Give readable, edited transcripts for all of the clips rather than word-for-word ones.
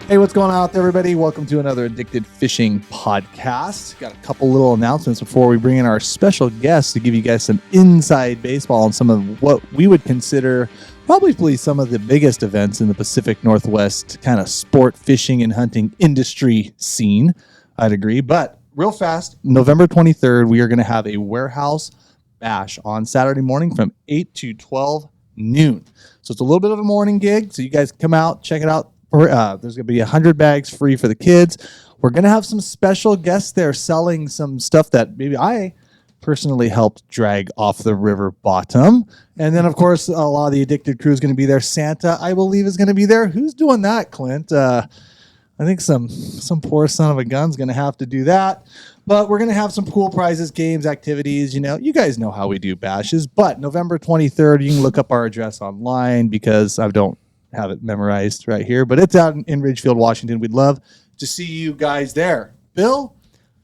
Hey, what's going on out there, everybody? Welcome to another Addicted Fishing podcast. Got a couple little announcements before we bring in our special guests to give you guys some inside baseball on some of what we would consider probably some of the biggest events in the Pacific Northwest kind of sport fishing and hunting industry scene. I'd agree. But real fast, November 23rd, we are going to have a warehouse bash on Saturday morning from 8 to 12 noon. So it's a little bit of a morning gig. So you guys come out, check it out. There's going to be 100 bags free for the kids. We're going to have some special guests there selling some stuff that maybe I personally helped drag off the river bottom. And then, of course, a lot of the Addicted crew is going to be there. Santa, I believe, is going to be there. Who's doing that, Clint? I think some poor son of a gun's going to have to do that. But we're going to have some cool prizes, games, activities. You know, you guys know how we do bashes. But November 23rd, you can look up our address online because I don't have it memorized right here, but it's out in Ridgefield, Washington. We'd love to see you guys there. Bill,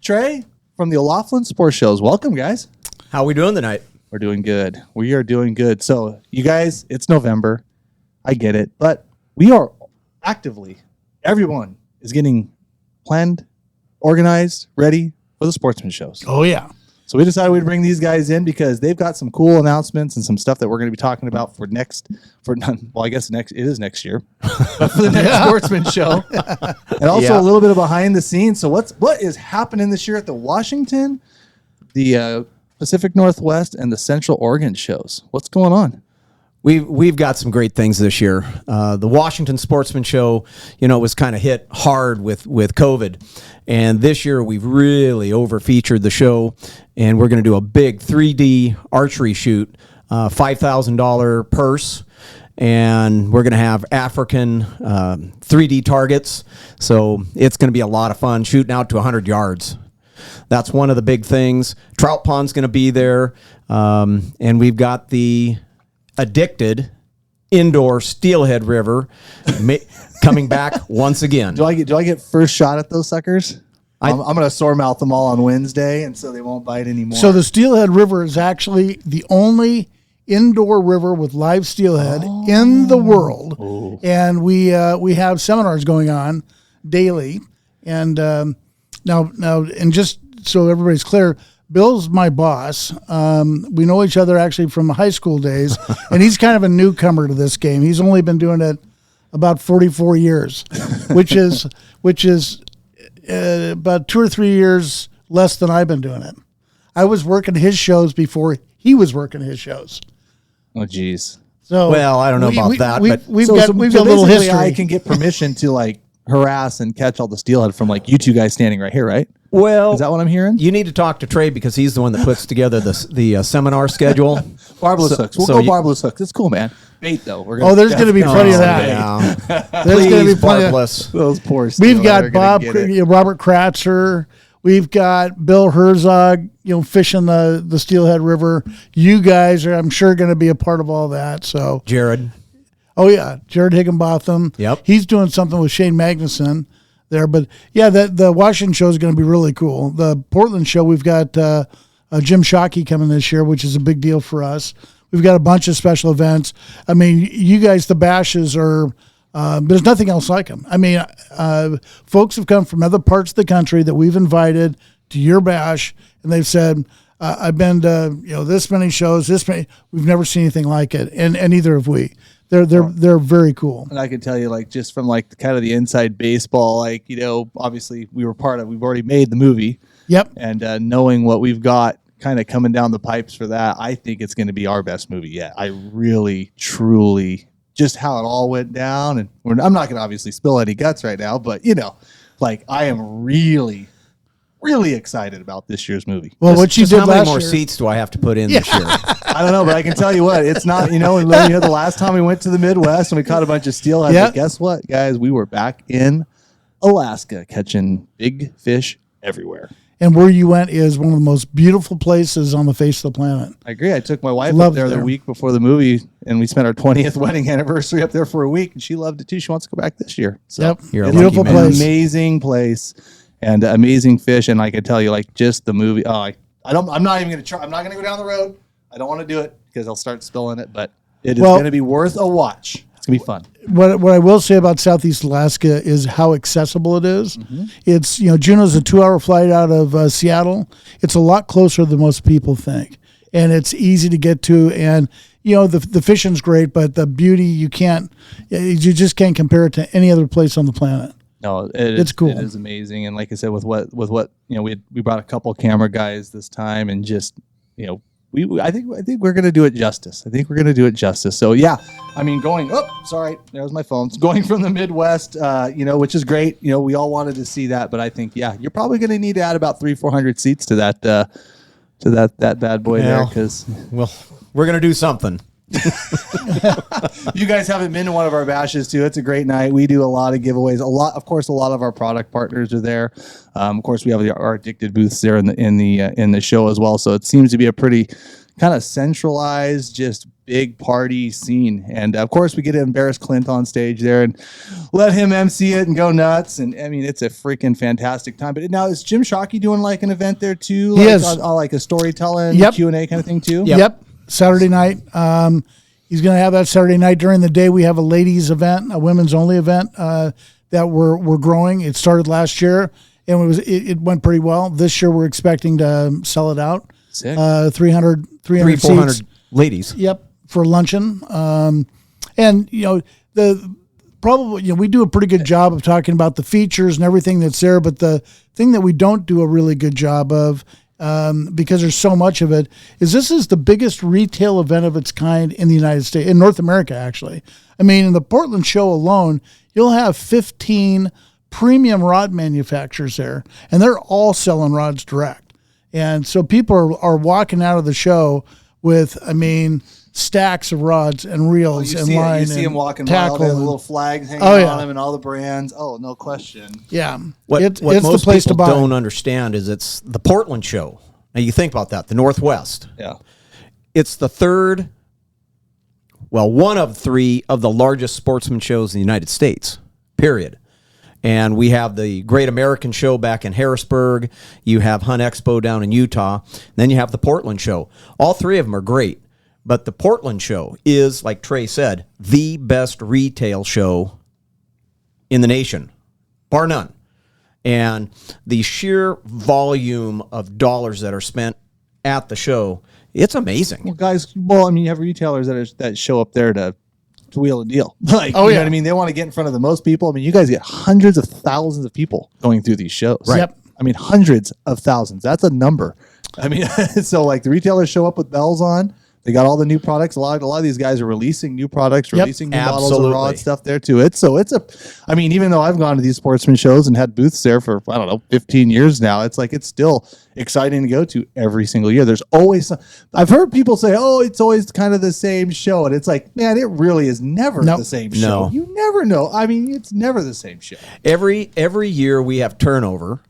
Trey from the O'Laughlin Sports Shows. Welcome, guys. How are we doing tonight? We're doing good. We are doing good. So you guys, it's November. I get it, but we are actively, everyone is getting planned, organized, ready for the Sportsman Shows. Oh, yeah. So we decided we'd bring these guys in because they've got some cool announcements and some stuff that we're going to be talking about it is next year, but for the next Sportsman Show, and also a little bit of behind the scenes. So what is happening this year at the Washington, the Pacific Northwest, and the Central Oregon shows? What's going on? We've got some great things this year. The Washington Sportsman Show, was kind of hit hard with COVID. And this year we've really over-featured the show. And we're going to do a big 3D archery shoot, $5,000 purse. And we're going to have African 3D targets. So it's going to be a lot of fun shooting out to 100 yards. That's one of the big things. Trout pond's going to be there. And we've got the Addicted indoor Steelhead River coming back once again. Do I get first shot at those suckers? I'm going to sore mouth them all on Wednesday, and so they won't bite anymore. So the Steelhead River is actually the only indoor river with live steelhead in the world. Oh. And we have seminars going on daily. And now, and just so everybody's clear, Bill's my boss. We know each other actually from high school days, and he's kind of a newcomer to this game. He's only been doing it about 44 years, which is about 2 or 3 years less than I've been doing it. I was working his shows before he was working his shows. Oh, geez. So well, I don't know about that, but we've got a little history. I can get permission to harass and catch all the steelhead from you two guys standing right here, right? Well, is that what I'm hearing? You need to talk to Trey because he's the one that puts together the seminar schedule. Barbless hooks. We'll go barbless hooks. It's cool, man. Bait though. There's going to be plenty of that. Yeah. There's going to be plenty barbless. Those poor. We've got Robert Kratzer. We've got Bill Herzog. Fishing the Steelhead River. You guys are, I'm sure, going to be a part of all that. So Jared. Oh yeah, Jared Higginbotham. Yep. He's doing something with Shane Magnuson there. But yeah, the Washington show is going to be really cool. The Portland show, we've got Jim Shockey coming this year, which is a big deal for us. We've got a bunch of special events. I mean, you guys, the bashes are, there's nothing else like them. I mean, folks have come from other parts of the country that we've invited to your bash, and they've said, I've been to this many shows, we've never seen anything like it, and neither have we. They're very cool. And I can tell you, just from kind of the inside baseball, obviously we've already made the movie. Yep. And knowing what we've got kind of coming down the pipes for that, I think it's going to be our best movie yet. I really, truly, just how it all went down. And I'm not going to obviously spill any guts right now, but I am really, really excited about this year's movie. Well, what you did how many last more year, seats do I have to put in this year? I don't know, but I can tell you what, it's not, the last time we went to the Midwest and we caught a bunch of steelhead, but guess what, guys? We were back in Alaska catching big fish everywhere. And where you went is one of the most beautiful places on the face of the planet. I agree. I took my wife up there the week before the movie, and we spent our 20th wedding anniversary up there for a week, and she loved it too. She wants to go back this year. So yep. You're a beautiful place. Amazing place and amazing fish. And I can tell you, just the movie. I'm not even going to try. I'm not going to go down the road. I don't want to do it because I'll start spilling it, but it is going to be worth a watch. It's going to be fun. What I will say about Southeast Alaska is how accessible it is. It's, Juneau's a 2-hour flight out of Seattle. It's a lot closer than most people think. And it's easy to get to. And, the fishing's great, but the beauty, you just can't compare it to any other place on the planet. No, it's cool. It is amazing. And like I said, with what we brought a couple camera guys this time, and just, I think we're going to do it justice. So yeah, I mean, there's my phone. Going from the Midwest, which is great. We all wanted to see that, but I think, you're probably going to need to add about 300-400 seats to that, that bad boy there. Cause we're going to do something. You guys haven't been to one of our bashes too. It's a great night. We do a lot of giveaways. A lot of our product partners are there. Of course, we have our Addicted booths there in the show as well. So it seems to be a pretty kind of centralized, just big party scene. And of course, we get to embarrass Clint on stage there and let him MC it and go nuts. And I mean, it's a freaking fantastic time. But now is Jim Shockey doing like an event there too? Yes, on like a storytelling Q&A kind of thing too. Yep. Saturday night. He's going to have that Saturday night. During the day, we have a ladies event, a women's only event that we're growing. It started last year, and it went pretty well. This year, we're expecting to sell it out. Sick. 300 400 ladies. Yep, for luncheon. And we do a pretty good job of talking about the features and everything that's there. But the thing that we don't do a really good job of, because there's so much of it, is this is the biggest retail event of its kind in the United States, in North America, actually. I mean, in the Portland show alone, you'll have 15 premium rod manufacturers there, and they're all selling rods direct. And so people are walking out of the show with, stacks of rods and reels and line. You see them walking tackle by, the little flags hanging on them and all the brands. Oh, no question. Yeah. What it's most the place people to buy. don't understand is it's the Portland show. Now you think about that, the Northwest. Yeah. It's the one of 3 of the largest sportsman shows in the United States, period. And we have the Great American Show back in Harrisburg. You have Hunt Expo down in Utah. Then you have the Portland show. All 3 of them are great. But the Portland show is, like Trey said, the best retail show in the nation, bar none. And the sheer volume of dollars that are spent at the show, it's amazing. Well, guys, you have retailers that show up there to wheel and deal. You know what I mean? They want to get in front of the most people. I mean, you guys get hundreds of thousands of people going through these shows. Right. Yep. I mean, hundreds of thousands. That's a number. I mean, so like the retailers show up with bells on. They got all the new products. A lot of these guys are releasing new products, releasing new models of rod stuff there too. Even though I've gone to these sportsman shows and had booths there for, 15 years now, it's still exciting to go to every single year. There's always I've heard people say, oh, it's always kind of the same show. And it's like, man, it really is never the same show. You never know. I mean, it's never the same show. Every year we have turnover.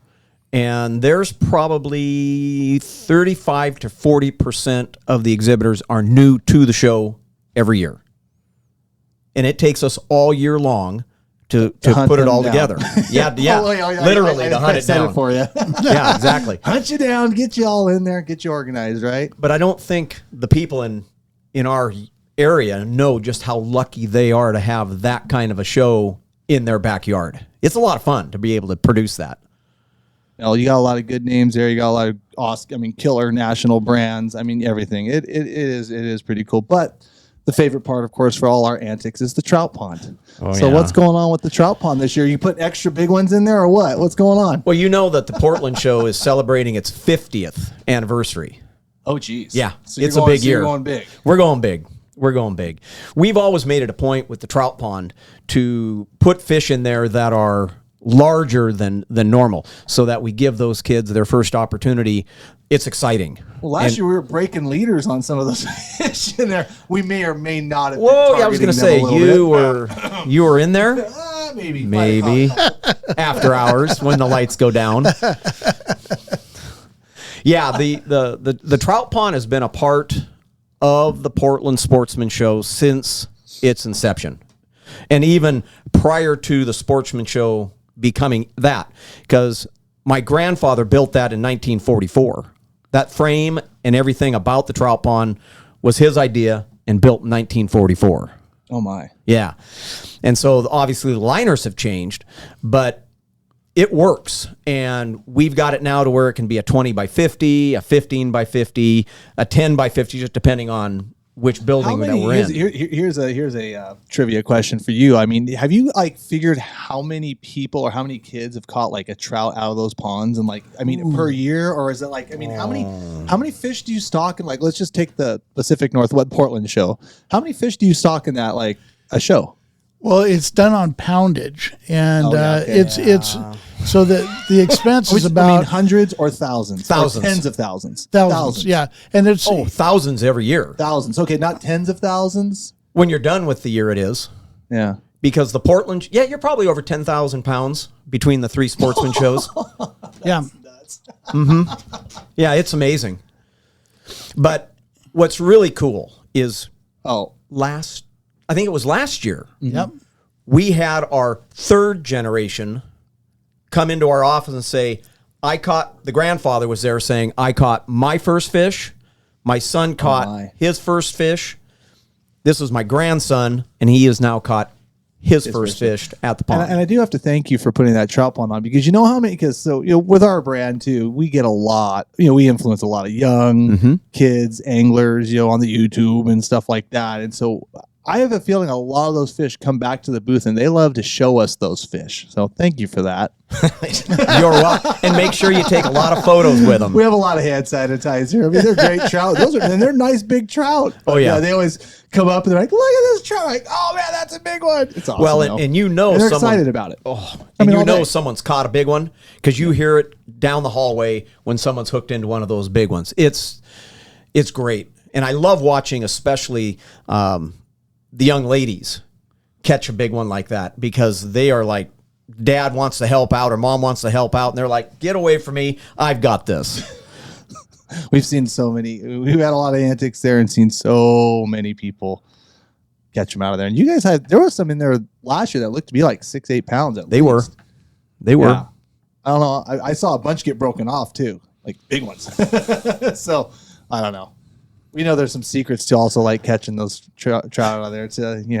And there's probably 35 to 40% of the exhibitors are new to the show every year. And it takes us all year long to put it all together. Yeah. Literally to hunt it down. It for you. Yeah, exactly. Hunt you down, get you all in there, get you organized, right? But I don't think the people in our area know just how lucky they are to have that kind of a show in their backyard. It's a lot of fun to be able to produce that. You got a lot of good names there. You got a lot of awesome, killer national brands. I mean, everything. It is pretty cool. But the favorite part, of course, for all our antics is the trout pond. What's going on with the trout pond this year? You put extra big ones in there or what? What's going on? Well, you know that the Portland show is celebrating its 50th anniversary. Oh, geez. Yeah, it's a big year. You're going big. We're going big. We're going big. We've always made it a point with the trout pond to put fish in there that are larger than normal, so that we give those kids their first opportunity. It's exciting. Well, last year we were breaking leaders on some of those fish in there. We may or may not have. Whoa! Yeah, I was going to say you were in there. Maybe after hours when the lights go down. Yeah, the trout pond has been a part of the Portland Sportsman Show since its inception, and even prior to the Sportsman Show becoming that, because my grandfather built that in 1944. That frame and everything about the trout pond was his idea and built in 1944. Oh my. Yeah. And so obviously the liners have changed, but it works. And we've got it now to where it can be a 20 by 50, a 15 by 50, a 10 by 50, just depending on which building that we're in. Here's a trivia question for you. I mean, have you like figured how many people or how many kids have caught like a trout out of those ponds and like, I mean, per year, or is it like, I mean, how many fish do you stock in, like, let's just take the Pacific Northwest Portland show. How many fish do you stock in that, like a show? Well, it's done on poundage, and it's so that the expense is about, I mean, hundreds or thousands, Thousands. or tens of thousands, yeah, and it's Thousands every year. thousands. Okay, not tens of thousands. When you're done with the year, it is. Yeah. Because the Portland, you're probably over 10,000 pounds between the 3 Sportsman shows. yeah. Nuts. Yeah, it's amazing. But what's really cool is I think it was last year, Yep. we had our 3rd generation come into our office and say, the grandfather was there saying, I caught my first fish. My son caught his first fish. This was my grandson, and he has now caught his first fish at the pond. And I do have to thank you for putting that trout pond on, because you know how many, with our brand too, we get a lot, we influence a lot of young kids, anglers, on the YouTube and stuff like that. And so I have a feeling a lot of those fish come back to the booth and they love to show us those fish. So thank you for that. You're welcome. And make sure you take a lot of photos with them. We have a lot of hand sanitizer. I mean, they're great trout. They're nice big trout. Oh, yeah. They always come up and they're like, look at this trout. Like, oh man, that's a big one. It's awesome. Well, and they're excited about it. Someone's caught a big one because you hear it down the hallway when someone's hooked into one of those big ones. It's great. And I love watching, especially the young ladies catch a big one like that, because they are like, dad wants to help out or mom wants to help out, and they're like, get away from me, I've got this. We've had a lot of antics there and seen so many people catch them out of there. And you guys there was some in there last year that looked to be like 6-8 pounds at least. They were. Yeah. I don't know. I saw a bunch get broken off too, like big ones. So I don't know. We know there's some secrets to also like catching those trout out of there.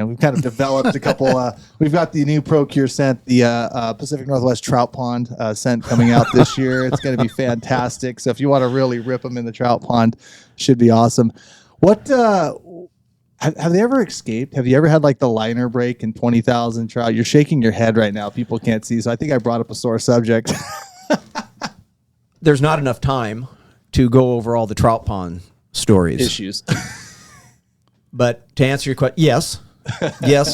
We've kind of developed a couple. We've got the new ProCure scent, the Pacific Northwest Trout Pond scent coming out this year. It's going to be fantastic. So if you want to really rip them in the trout pond, should be awesome. What have they ever escaped? Have you ever had like the liner break in 20,000 trout? You're shaking your head right now. People can't see, so I think I brought up a sore subject. There's not enough time to go over all the trout pond stories. Issues. But to answer your question, yes,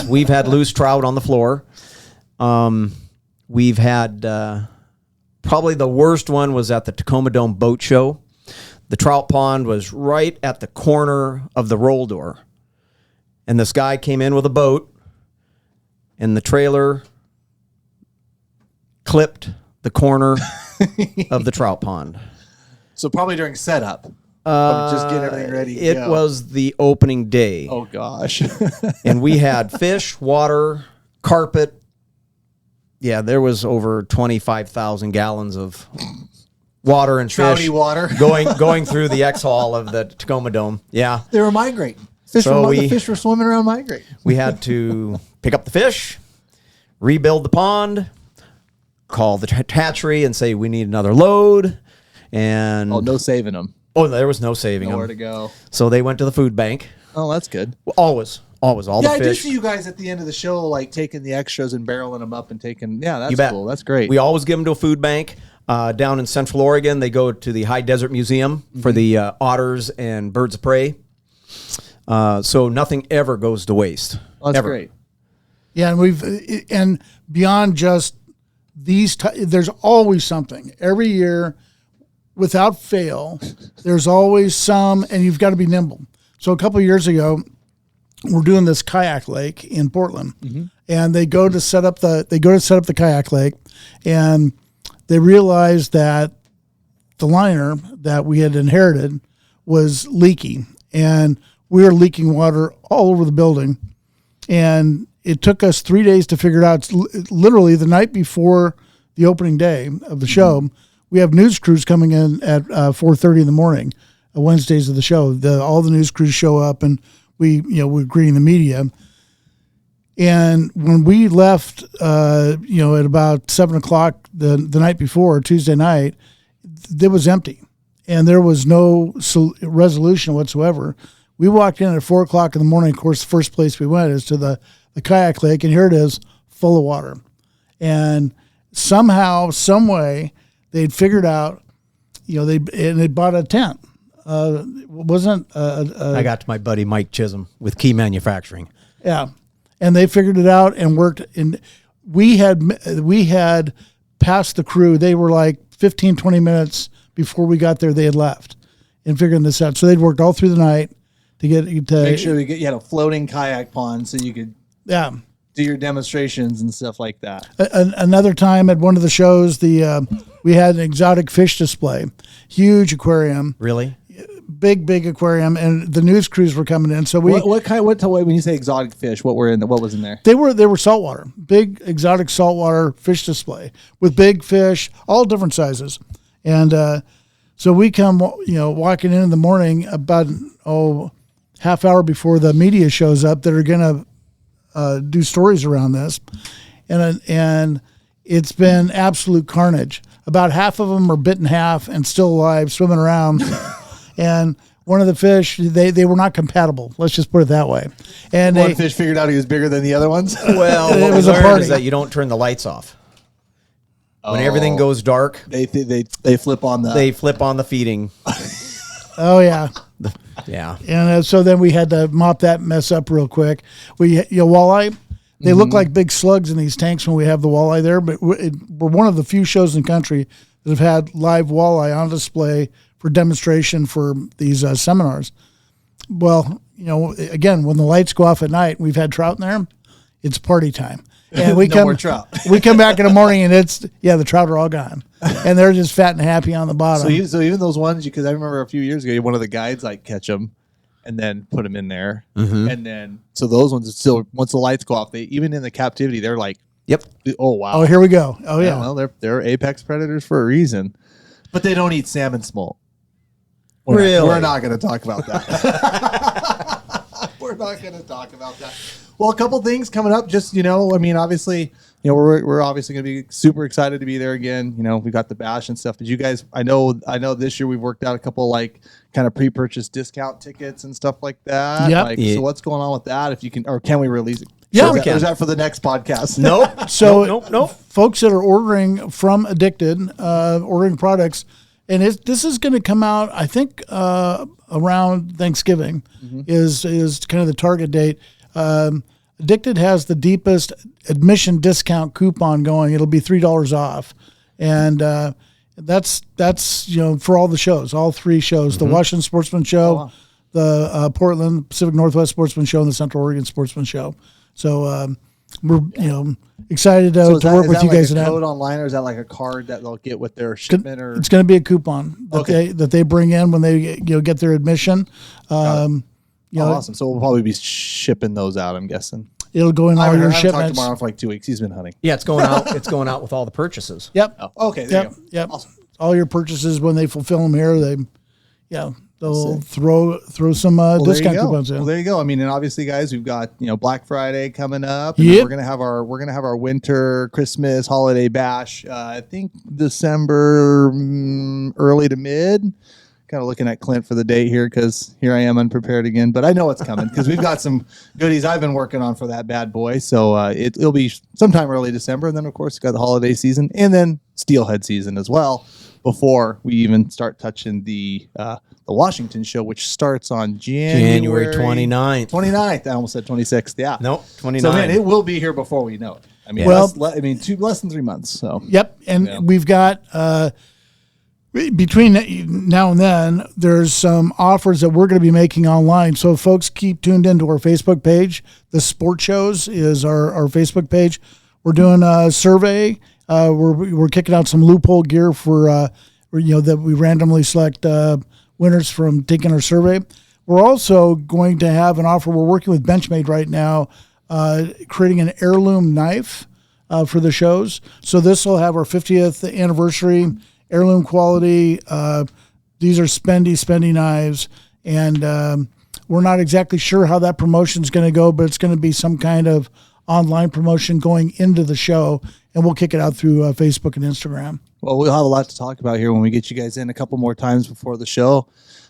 we've had loose trout on the floor. We've had probably the worst one was at the Tacoma Dome Boat Show. The trout pond was right at the corner of the roll door, and this guy came in with a boat, and the trailer clipped the corner of the trout pond. So probably during setup. Just get everything ready. It was the opening day. Oh gosh. And we had fish, water, carpet. Yeah, there was over 25,000 gallons of water and Trouty fish water going through the X hall of the Tacoma Dome. Yeah. They were migrating. The fish were swimming around migrating. We had to pick up the fish, rebuild the pond, call the hatchery and say we need another load. And no saving them. Oh, there was no saving Nowhere them. to go. So they went to the food bank. Oh, that's good. Always all the fish. Yeah, I do see you guys at the end of the show, like taking the extras and barreling them up and taking. Yeah, that's cool. That's great. We always give them to a food bank. Down in Central Oregon, they go to the High Desert Museum for the otters and birds of prey. So nothing ever goes to waste. Well, that's great. Yeah, and beyond just these, there's always something every year. Without fail, there's always some, and you've got to be nimble. So a couple of years ago, we're doing this kayak lake in Portland, and they go to set up the kayak lake, and they realized that the liner that we had inherited was leaky, and we were leaking water all over the building, and it took us 3 days to figure it out. It's literally the night before the opening day of the show. We have news crews coming in at 4:30 in the morning, Wednesdays of the show. All the news crews show up, and we're greeting the media. And when we left, at about 7:00 the night before, Tuesday night, it was empty, and there was no resolution whatsoever. We walked in at 4:00 in the morning. Of course, the first place we went is to the kayak lake, and here it is, full of water. And somehow, some way, they'd figured out, they bought a tent. Wasn't I got to my buddy Mike Chisholm with Key Manufacturing. Yeah. And they figured it out and worked. And we had passed the crew. They were like 15, 20 minutes before we got there. They had left and figuring this out. So they'd worked all through the night to make sure you had a floating kayak pond so you could do your demonstrations and stuff like that. Another time at one of the shows, we had an exotic fish display, huge aquarium. Really? Big aquarium, and the news crews were coming in. So what when you say exotic fish, what was in there? They were saltwater, big exotic saltwater fish display with big fish, all different sizes. And so we come, walking in the morning about half hour before the media shows up that are going to do stories around this, and it's been absolute carnage. About half of them are bit in half and still alive, swimming around. And one of the fish, they were not compatible. Let's just put it that way. And one fish figured out he was bigger than the other ones. Well, what we learned is that you don't turn the lights off. When everything goes dark, they flip on the feeding. Oh yeah, yeah. And so then we had to mop that mess up real quick. Walleye. They look like big slugs in these tanks when we have the walleye there, but we're one of the few shows in the country that have had live walleye on display for demonstration for these seminars. Well, again, when the lights go off at night, we've had trout in there, it's party time. And we more trout. We come back in the morning and the trout are all gone. And they're just fat and happy on the bottom. So even those ones, because I remember a few years ago, one of the guides catch them and then put them in there. Mm-hmm. And then, so those ones still, once the lights go off, even in the captivity, they're like, yep. Oh, wow. Oh, here we go. Oh, yeah. Well, they're apex predators for a reason. But they don't eat salmon smolt. We're not going to talk about that. We're not going to talk about that. Well, a couple things coming up. Just, obviously, we're obviously going to be super excited to be there again. We got the bash and stuff. Did you guys, I know this year we've worked out a couple kind of pre-purchase discount tickets and stuff like that. Yep. So what's going on with that? If you can, or can we release it? Yeah, we can. Or is that for the next podcast? Nope. So nope. Folks that are ordering from Addicted, ordering products, and this is going to come out, I think, around Thanksgiving is kind of the target date. Addicted has the deepest admission discount coupon going. It'll be $3 off, and that's for all the shows, all three shows: the Washington Sportsman Show, the Portland Pacific Northwest Sportsman Show, and the Central Oregon Sportsman Show. So we're excited to work with you guys. Is that a code online, or is that like a card that they'll get with their shipment? Or it's going to be a coupon that they bring in when they get their admission. Awesome. So we'll probably be shipping those out, I'm guessing. It'll go in all your shipments. Talked to Marlon for 2 weeks. He's been hunting. Yeah, it's going out. It's going out with all the purchases. Yep. Oh, okay. There you go. Yep. Awesome. All your purchases when they fulfill them here, they'll throw some discount coupons in. Well, there you go. And obviously, guys, we've got Black Friday coming up. And we're gonna have our winter Christmas holiday bash. I think December early to mid. Kind of looking at Clint for the date here because here I am unprepared again, but I know it's coming because we've got some goodies I've been working on for that bad boy. So it'll be sometime early December, and then of course we've got the holiday season and then steelhead season as well before we even start touching the Washington show, which starts on January 29th. 29th. I almost said 26th. Yeah. Nope, 29th. So man, it will be here before we know it. Less than 3 months. So yep, and we've got. Between now and then, there's some offers that we're going to be making online. So folks, keep tuned into our Facebook page. The Sports Shows is our Facebook page. We're doing a survey. We're kicking out some loophole gear for that we randomly select winners from taking our survey. We're also going to have an offer. We're working with Benchmade right now, creating an heirloom knife for the shows. So this will have our 50th anniversary. Heirloom quality. These are spendy knives, and we're not exactly sure how that promotion is going to go, but it's going to be some kind of online promotion going into the show, and we'll kick it out through Facebook and Instagram. Well, we'll have a lot to talk about here when we get you guys in a couple more times before the show.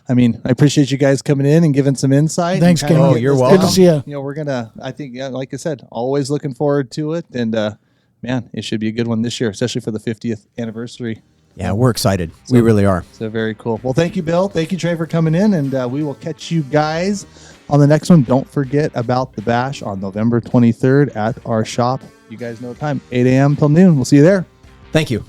I mean, I appreciate you guys coming in and giving some insight. Thanks, Ken. Oh, you're welcome. Good to see you. You know, we're gonna. I think, like I said, always looking forward to it, and man, it should be a good one this year, especially for the 50th anniversary. Yeah, we're excited. We really are. So very cool. Well, thank you, Bill. Thank you, Trey, for coming in, and we will catch you guys on the next one. Don't forget about the bash on November 23rd at our shop. You guys know the time, 8 a.m. till noon. We'll see you there. Thank you.